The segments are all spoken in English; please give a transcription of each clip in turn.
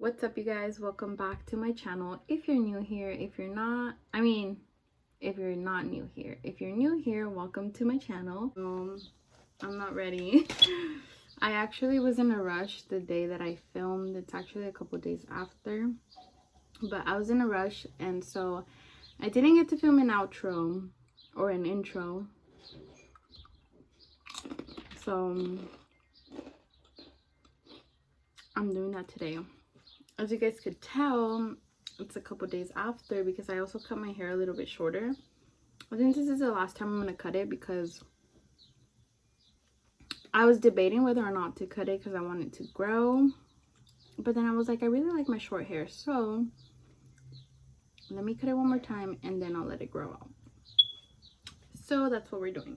What's up, you guys? Welcome back to my channel. If you're new here, if you're not new here, if you're new here, welcome to my channel. I'm not ready. I actually was in a rush the day that I filmed. It's actually a couple days after, but I was in a rush, and so I didn't get to film an outro or an intro. So I'm doing that today. As you guys could tell, it's a couple days after because I also cut my hair a little bit shorter. I think this is the last time I'm going to cut it because I was debating whether or not to cut it because I want it to grow. But then I was like, I really like my short hair, so let me cut it one more time and then I'll let it grow out. So that's what we're doing.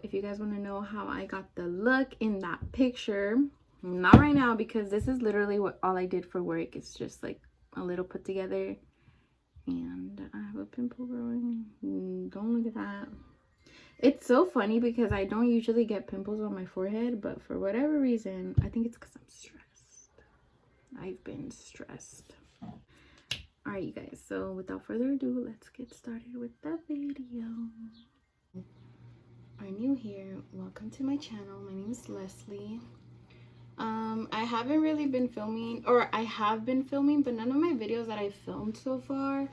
If you guys want to know how I got the look in that picture, not right now because this is literally what all I did for work. It's just like a little put together, and I have a pimple growing. Don't look at that. It's so funny because I don't usually get pimples on my forehead, but for whatever reason, I think it's because I'm stressed. I've been stressed. All right, you guys, so without further ado, let's get started with the video. Are new here, welcome to my channel. My name is Leslie. I haven't really been filming, or I have been filming, but none of my videos that I filmed so far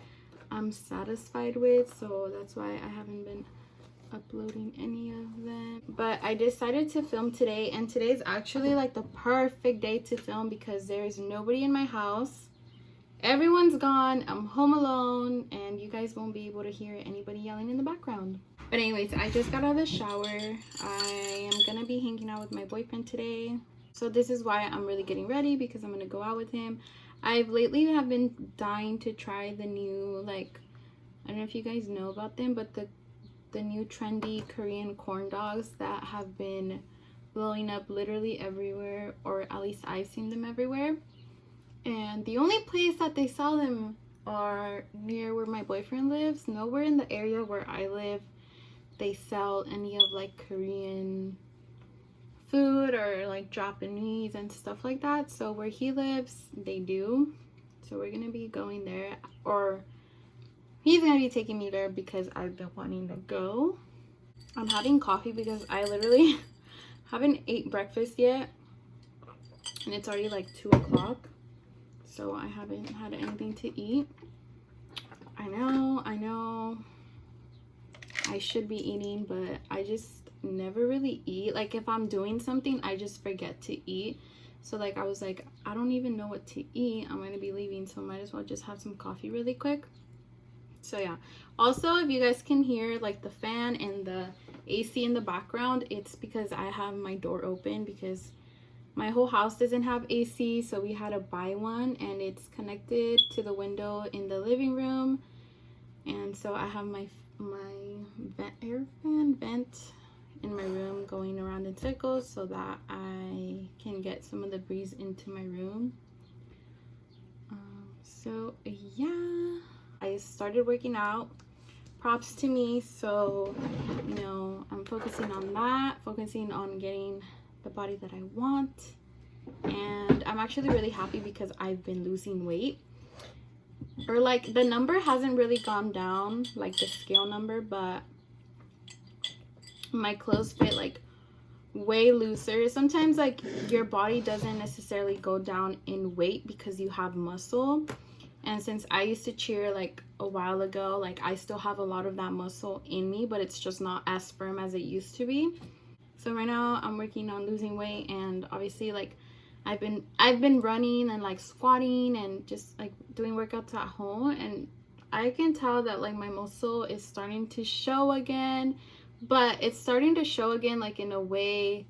I'm satisfied with, so that's why I haven't been uploading any of them. But I decided to film today, and today's actually like the perfect day to film because there's nobody in my house. Everyone's gone. I'm home alone, and you guys won't be able to hear anybody yelling in the background. But anyways, I just got out of the shower. I am gonna be hanging out with my boyfriend today. So this is why I'm really getting ready, because I'm gonna go out with him. I've lately have been dying to try the new, like, I don't know if you guys know about them, but the new trendy Korean corn dogs that have been blowing up literally everywhere, or at least I've seen them everywhere. And the only place that they sell them are near where my boyfriend lives. Nowhere in the area where I live they sell any of like Korean food or like Japanese and stuff like that. So where he lives they do, so we're gonna be going there, or he's gonna be taking me there because I've been wanting to go. I'm having coffee because I literally haven't ate breakfast yet, and it's already like 2 o'clock, so I haven't had anything to eat. I know I should be eating, but I just never really eat. Like if I'm doing something I just forget to eat. So like I was like, I don't even know what to eat. I'm gonna be leaving, so might as well just have some coffee really quick. So yeah, also if you guys can hear like the fan and the AC in the background, it's because I have my door open because my whole house doesn't have AC, so we had to buy one, and it's connected to the window in the living room. And so I have my air fan vent in my room going around in circles so that I can get some of the breeze into my room. So yeah, I started working out. Props to me. So you know, I'm focusing on that, focusing on getting the body that I want. And I'm actually really happy because I've been losing weight, or like the number hasn't really gone down, like the scale number, but my clothes fit like way looser. Sometimes like your body doesn't necessarily go down in weight because you have muscle, and since I used to cheer like a while ago, like I still have a lot of that muscle in me, but it's just not as firm as it used to be. So right now I'm working on losing weight, and obviously like I've been running and like squatting and just like doing workouts at home, and I can tell that like my muscle is starting to show again, but it's starting to show again like in a way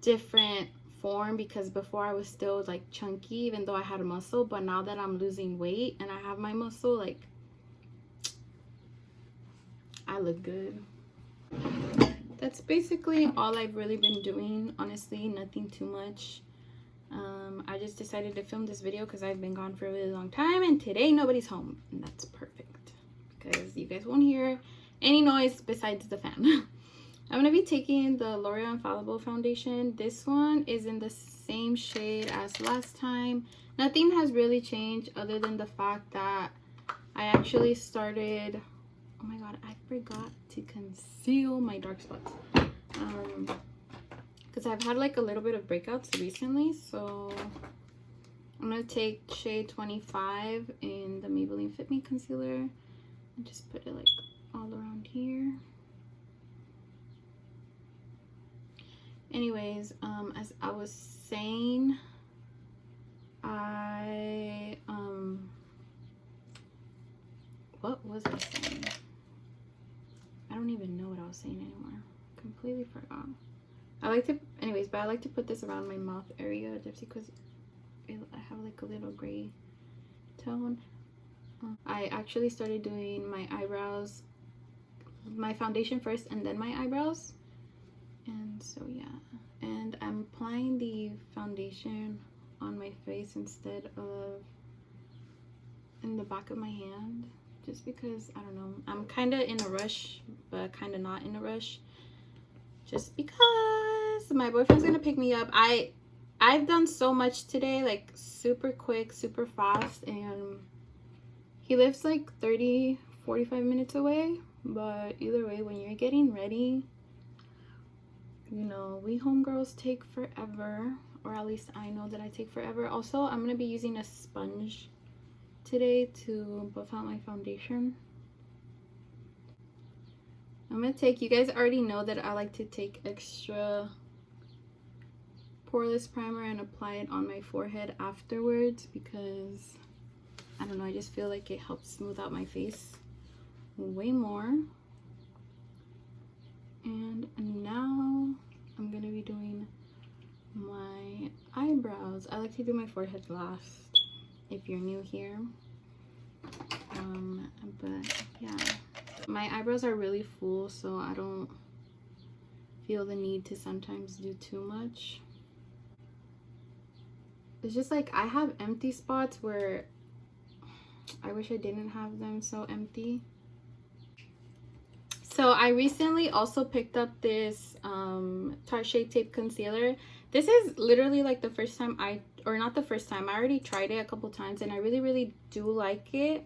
different form, because before I was still like chunky even though I had a muscle, but now that I'm losing weight and I have my muscle, like I look good. That's basically all I've really been doing, honestly, nothing too much. I just decided to film this video because I've been gone for a really long time, and today nobody's home, and that's perfect because you guys won't hear any noise besides the fan. I'm gonna be taking the L'Oreal Infallible foundation. This one is in the same shade as last time. Nothing has really changed other than the fact that I actually started, oh my god, I forgot to conceal my dark spots. Because I've had like a little bit of breakouts recently, so I'm gonna take shade 25 in the Maybelline Fit Me concealer and just put it like all around here. Anyways, as I was saying, what was I saying? I don't even know what I was saying anymore. Completely forgot. I like to, anyways, but I like to put this around my mouth area just because I have like a little gray tone. I actually started doing my eyebrows, my foundation first and then my eyebrows. And so yeah, and I'm applying the foundation on my face instead of in the back of my hand, just because I don't know, I'm kind of in a rush but kind of not in a rush, just because my boyfriend's gonna pick me up. I've done so much today, like super quick, super fast, and he lives like 30-45 minutes away. But either way, when you're getting ready, you know, we homegirls take forever, or at least I know that I take forever. Also, I'm gonna be using a sponge today to buff out my foundation. I'm gonna take, you guys already know that I like to take extra poreless primer and apply it on my forehead afterwards, because I don't know, I just feel like it helps smooth out my face way more. And now I'm gonna be doing my eyebrows. I like to do my forehead last if you're new here. But yeah, my eyebrows are really full, so I don't feel the need to sometimes do too much. It's just like I have empty spots where I wish I didn't have them so empty. So I recently also picked up this Tarte Shade Tape concealer. This is literally like the first time or not the first time, I already tried it a couple times and I really do like it.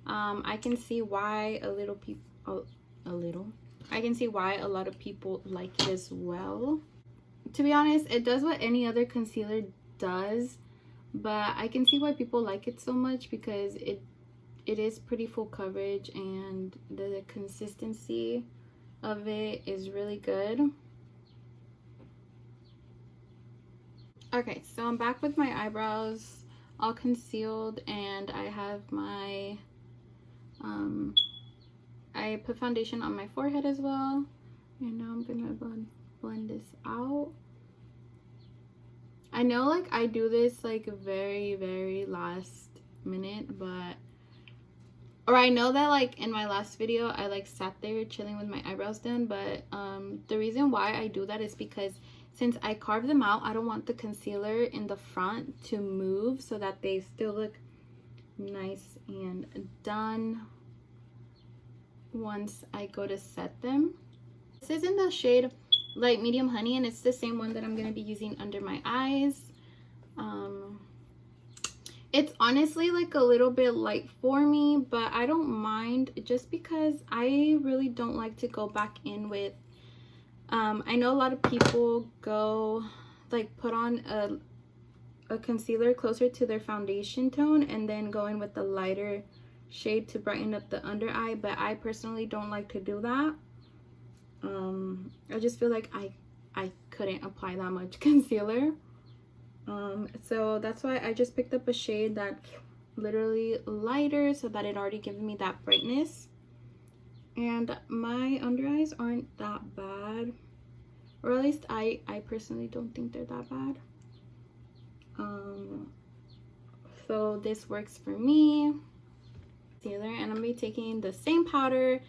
I can see why I can see why a lot of people like it as well. To be honest, it does what any other concealer does, but I can see why people like it so much, because it is pretty full coverage and the consistency of it is really good. Okay, so I'm back with my eyebrows all concealed, and I have my I put foundation on my forehead as well, and now I'm gonna blend this out. I know like I do this like very last minute, but or I know that like in my last video I like sat there chilling with my eyebrows done, but the reason why I do that is because since I carved them out, I don't want the concealer in the front to move, so that they still look nice and done once I go to set them. This is in the shade Light Medium Honey, and it's the same one that I'm going to be using under my eyes. It's honestly like a little bit light for me, but I don't mind, just because I really don't like to go back in with I know a lot of people go like put on a concealer closer to their foundation tone and then go in with the lighter shade to brighten up the under eye, but I personally don't like to do that. I just feel like I couldn't apply that much concealer. So that's why I just picked up a shade that's literally lighter, so that it already gives me that brightness. And my under eyes aren't that bad, or at least I personally don't think they're that bad. So this works for me. And I'm gonna be taking the same powder,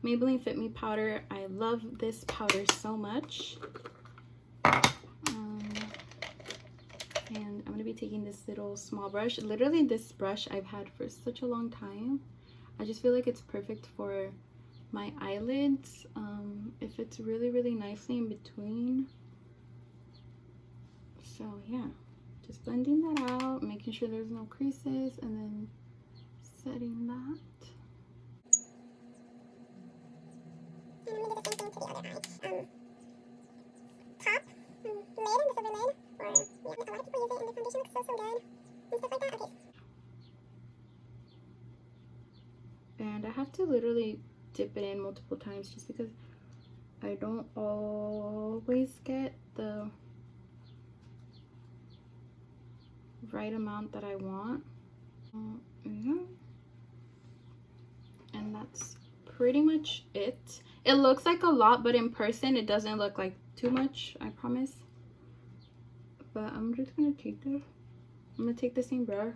Maybelline Fit Me powder. I love this powder so much. And I'm gonna be taking this little small brush. Literally this brush I've had for such a long time. I just feel like it's perfect for my eyelids. It fits really nicely in between. So yeah, just blending that out, making sure there's no creases, and then setting that. And I'm going to do the same thing to the other eye. Top, lid, the silver lid, or yeah, a lot of people use it, and the foundation looks so good, and stuff like that. Okay. And I have to literally dip it in multiple times just because I don't always get the right amount that I want. And that's pretty much it. It looks like a lot, but in person it doesn't look like too much, I promise. But I'm just gonna take this. I'm gonna take the same brush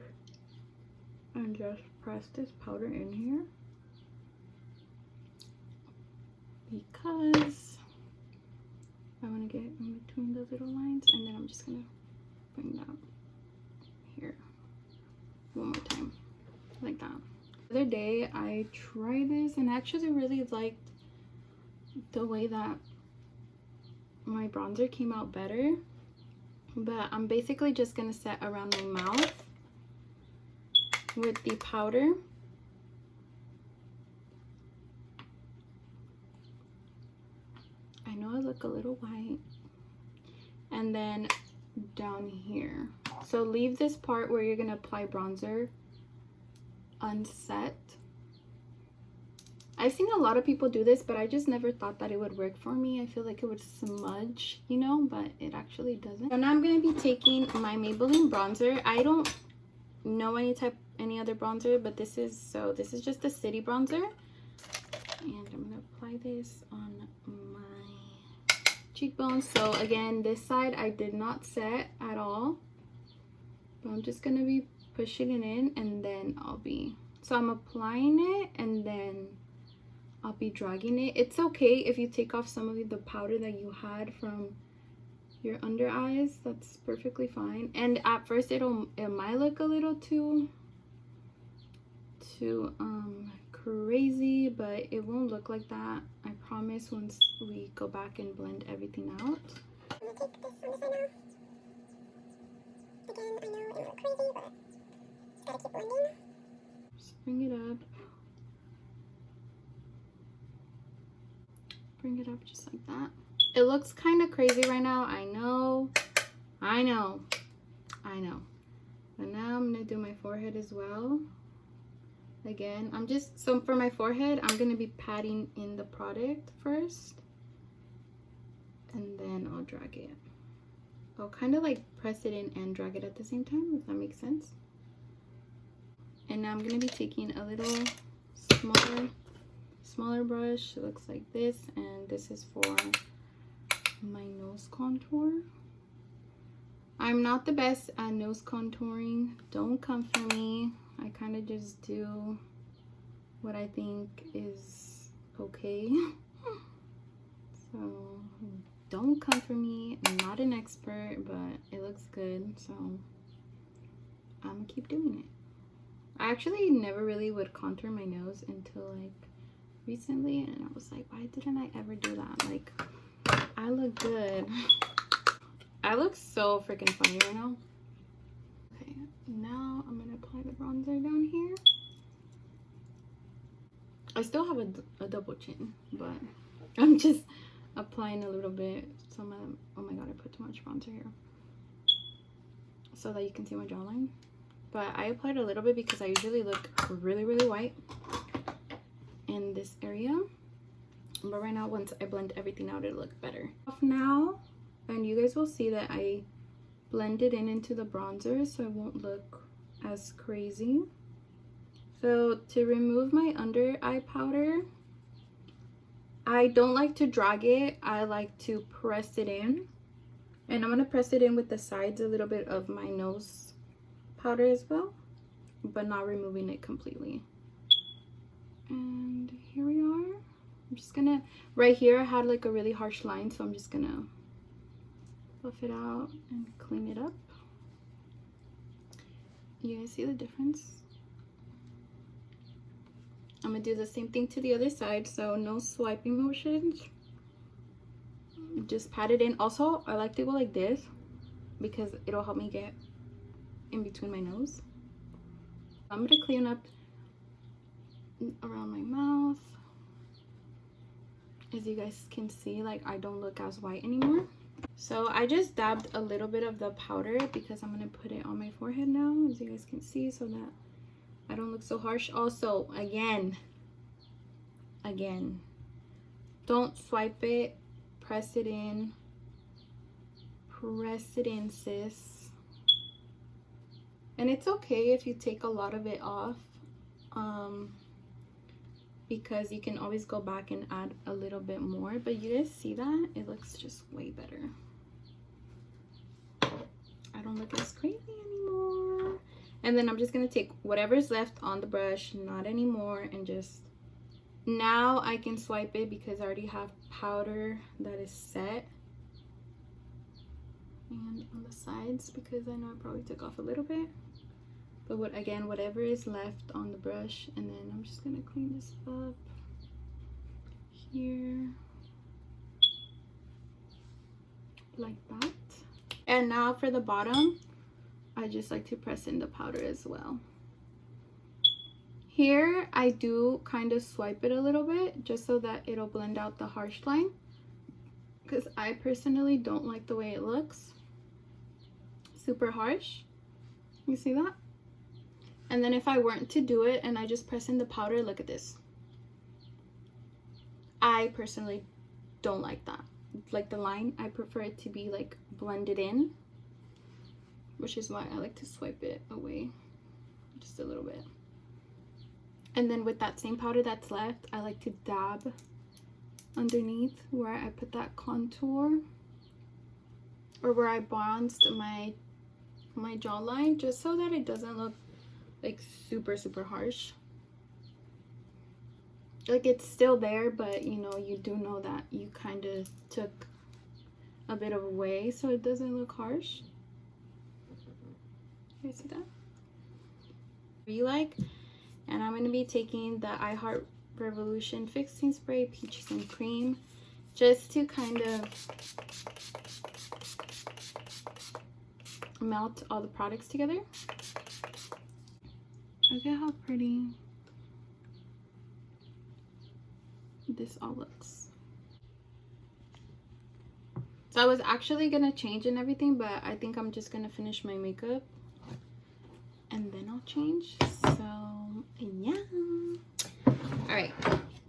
and just press this powder in here because I want to get in between the little lines, and then I'm just gonna bring that here one more time like that. The other day I tried this and I actually really liked the way that my bronzer came out better, but I'm basically just gonna set around my mouth with the powder. I know I look a little white. And then down here. So leave this part where you're gonna apply bronzer unset. I've seen a lot of people do this, but I just never thought that it would work for me. I feel like it would smudge, you know, but it actually doesn't. So now I'm gonna be taking my Maybelline bronzer. I don't know any other bronzer, but this is just the City bronzer, and I'm gonna apply this on my cheekbones. So again, this side I did not set at all, but I'm just gonna be pushing it in, and then I'm applying it and then I'll be dragging it. It's okay if you take off some of the powder that you had from your under eyes. That's perfectly fine. And at first it might look a little too crazy, but it won't look like that, I promise, once we go back and blend everything out. I'm gonna take this on the side now. Again, I know it looks crazy, but just gotta keep blending. Just bring it up. Bring it up just like that. It looks kind of crazy right now. I know. But now I'm gonna do my forehead as well. Again, so for my forehead, I'm gonna be patting in the product first, and then I'll drag it. I'll kind of like press it in and drag it at the same time, if that makes sense. And now I'm gonna be taking a little smaller brush. It looks like this, and this is for my nose contour. I'm not the best at nose contouring. Don't come for me. I kind of just do what I think is okay. So don't come for me. I'm not an expert, but it looks good, so I'm gonna keep doing it. I actually never really would contour my nose until like recently, and I was like, why didn't I ever do that? Like, I look good. I look so freaking funny right now. Okay, now I'm gonna apply the bronzer down here. I still have a double chin, but I'm just applying a little bit. So oh my god, I put too much bronzer here, so that you can see my jawline. But I applied a little bit because I usually look really white in this area. But right now, once I blend everything out, it'll look better. Off now, and you guys will see that I blended into the bronzer, so it won't look as crazy. So to remove my under eye powder, I don't like to drag it. I like to press it in, and I'm gonna press it in with the sides a little bit of my nose powder as well, but not removing it completely. And here we are. I'm just gonna, right here I had like a really harsh line, so I'm just gonna buff it out and clean it up. You guys see the difference? I'm gonna do the same thing to the other side, so no swiping motions. Just pat it in. Also, I like to go like this because it'll help me get in between my nose. I'm gonna clean up around my mouth. As you guys can see, like, I don't look as white anymore. So I just dabbed a little bit of the powder because I'm gonna put it on my forehead now, as you guys can see, so that I don't look so harsh. Also, again, don't swipe it, press it in, sis. And it's okay if you take a lot of it off, because you can always go back and add a little bit more. But you guys see that? It looks just way better. I don't look as crazy anymore. And then I'm just gonna take whatever's left on the brush, not anymore, and just, now I can swipe it because I already have powder that is set. And on the sides, because I know I probably took off a little bit. But whatever is left on the brush, and then I'm just gonna clean this up here like that. And now for the bottom, I just like to press in the powder as well. Here I do kind of swipe it a little bit just so that it'll blend out the harsh line, because I personally don't like the way it looks. Super harsh. You see that? And then if I weren't to do it and I just press in the powder, look at this. I personally don't like that. Like the line, I prefer it to be like blended in, which is why I like to swipe it away just a little bit. And then with that same powder that's left, I like to dab underneath where I put that contour, or where I bronzed my jawline, just so that it doesn't look like super harsh. Like, it's still there, but you know, you do know that you kind of took a bit of away, so it doesn't look harsh. You see that? You like? And I'm going to be taking the I Heart Revolution Fixing Spray Peaches and Cream, just to kind of melt all the products together. Look at how pretty this all looks. So I was actually gonna change and everything, but I think I'm just gonna finish my makeup and then I'll change. So yeah. All right,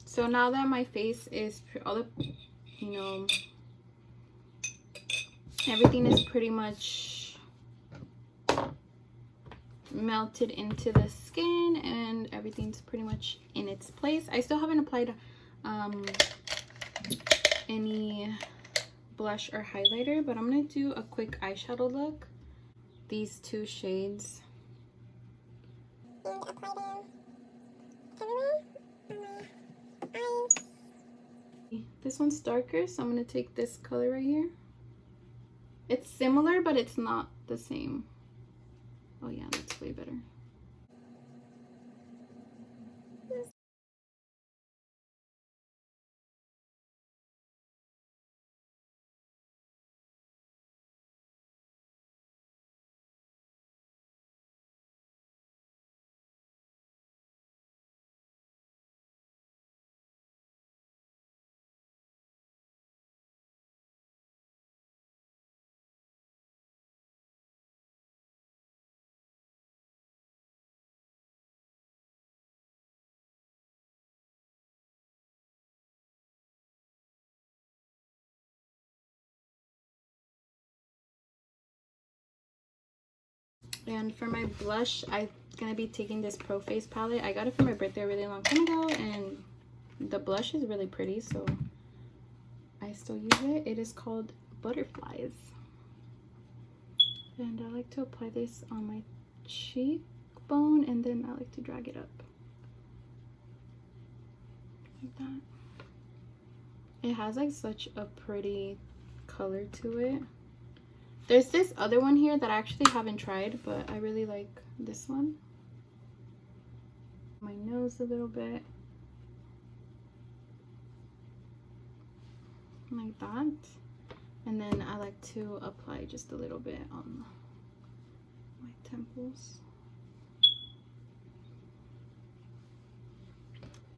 so now that my face is all the, you know, everything is pretty much melted into the skin and everything's pretty much in its place. I still haven't applied any blush or highlighter, but I'm gonna do a quick eyeshadow look. These two shades. And apply them everywhere on my eyes. This one's darker, so I'm gonna take this color right here. It's similar, but it's not the same. Oh yeah, that's way better. And for my blush, I'm gonna be taking this Pro Face palette. I got it for my birthday a really long time ago, and the blush is really pretty, so I still use it. It is called Butterflies. And I like to apply this on my cheekbone, and then I like to drag it up. Like that. It has like such a pretty color to it. There's this other one here that I actually haven't tried, but I really like this one. My nose a little bit. Like that. And then I like to apply just a little bit on my temples.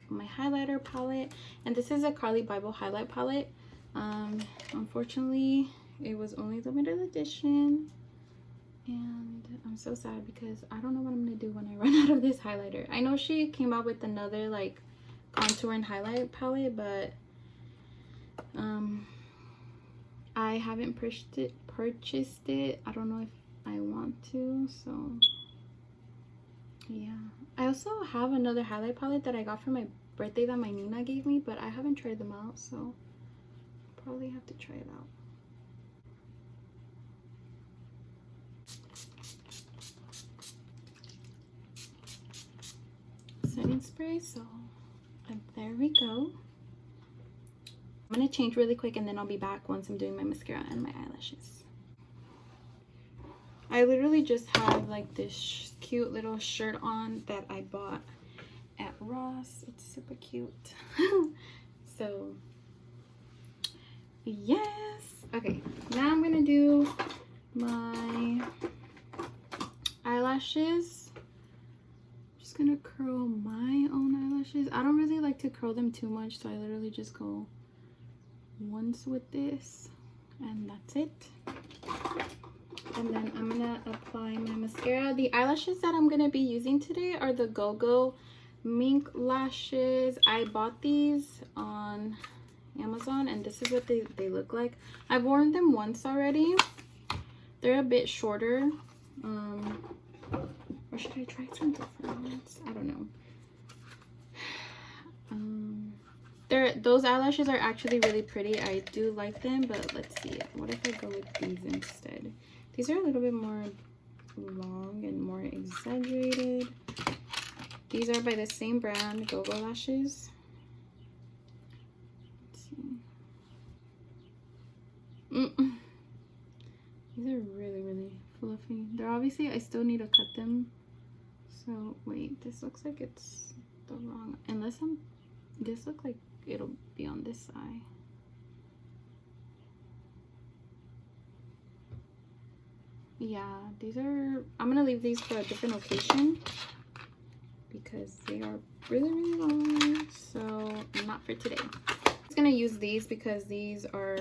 My highlighter palette, and this is a Carly Bible highlight palette. Unfortunately it was only limited edition, and I'm so sad because I don't know what I'm gonna do when I run out of this highlighter. I know she came out with another like contour and highlight palette, but I haven't purchased it. I don't know if I want to, so yeah. I also have another highlight palette that I got for my birthday that my Nina gave me, but I haven't tried them out, so probably have to try it out. Setting spray, so there we go. I'm gonna change really quick and then I'll be back once I'm doing my mascara and my eyelashes. I literally just have like this cute little shirt on that I bought at Ross. It's super cute. So yes, okay, now I'm gonna do my eyelashes. I'm just gonna curl my own eyelashes. I don't really like to curl them too much, so I literally just go once with this and that's it. And then I'm gonna apply my mascara. The eyelashes that I'm gonna be using today are the Go Mink lashes. I bought these on Amazon and this is what they look like. I've worn them once already. They're a bit shorter. Or should I try some different ones? I don't know. Those eyelashes are actually really pretty. I do like them, but let's see. What if I go with these instead? These are a little bit more long and more exaggerated. These are by the same brand, Go Lashes. Let's see. These are really, really fluffy. They're obviously, I still need to cut them. So wait, this looks like it's the wrong, unless this looks like it'll be on this side. Yeah, these are, I'm gonna leave these for a different occasion because they are really, really long. So not for today. I'm just gonna use these because these are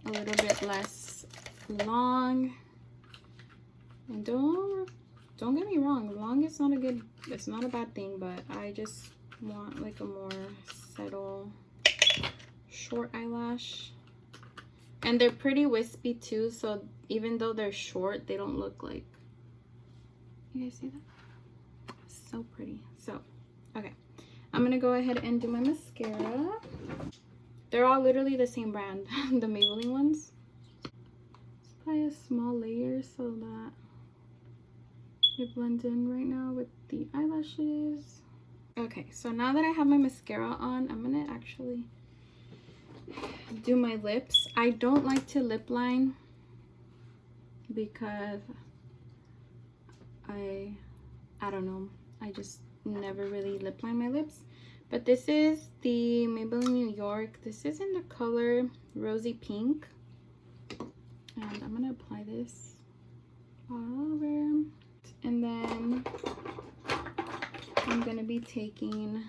a little bit less long. And don't get me wrong, long is not a good, it's not a bad thing, but I just want like a more subtle short eyelash. And they're pretty wispy too, so even though they're short, they don't look like, you guys see that? So pretty. So okay, I'm gonna go ahead and do my mascara. They're all literally the same brand, the Maybelline ones. Apply a small layer so that it blends in right now with the eyelashes. Okay, so now that I have my mascara on, I'm gonna actually do my lips. I don't like to lip line because I don't know, I just never really lip line my lips. But this is the Maybelline New York. This is in the color Rosy Pink, and I'm gonna apply this all over. And then I'm gonna be taking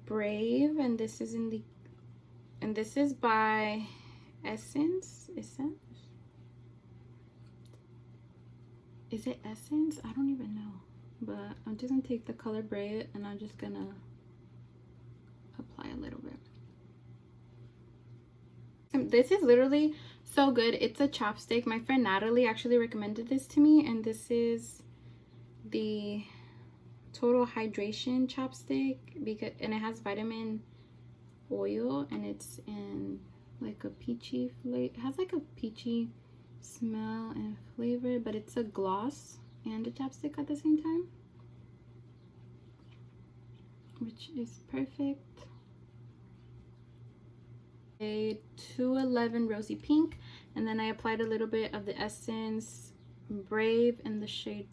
Brave, and this is in the, and this is by Essence. Is it Essence? I don't even know. But I'm just gonna take the color Brave and I'm just gonna apply a little bit. This is literally so good. It's a chapstick. My friend Natalie actually recommended this to me, and this is the Total Hydration chapstick and it has vitamin oil, and it's in like a peachy flavor. It has like a peachy smell and flavor, but it's a gloss and a chapstick at the same time, which is perfect. A 211 Rosy Pink, and then I applied a little bit of the Essence Brave in the shade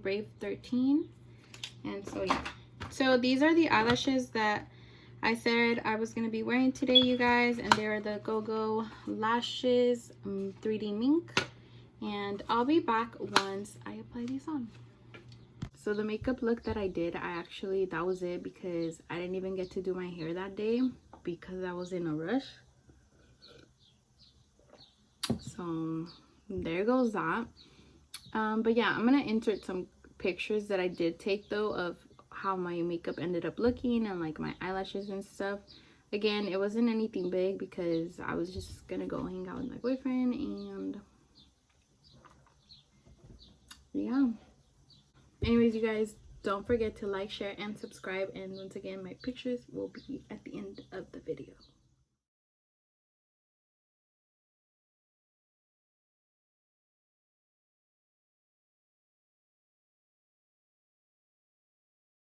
Brave 13. And so yeah, so these are the eyelashes that I said I was going to be wearing today, you guys, and they are the Go Lashes 3D Mink. and I'll be back once I apply these on. So the makeup look that I did, that was it, because I didn't even get to do my hair that day because I was in a rush. So there goes that. But yeah, I'm gonna insert some pictures that I did take though of how my makeup ended up looking and like my eyelashes and stuff. Again, it wasn't anything big because I was just gonna go hang out with my boyfriend, and yeah. Anyways, you guys, don't forget to like, share, and subscribe. And once again, my pictures will be at the end of the video.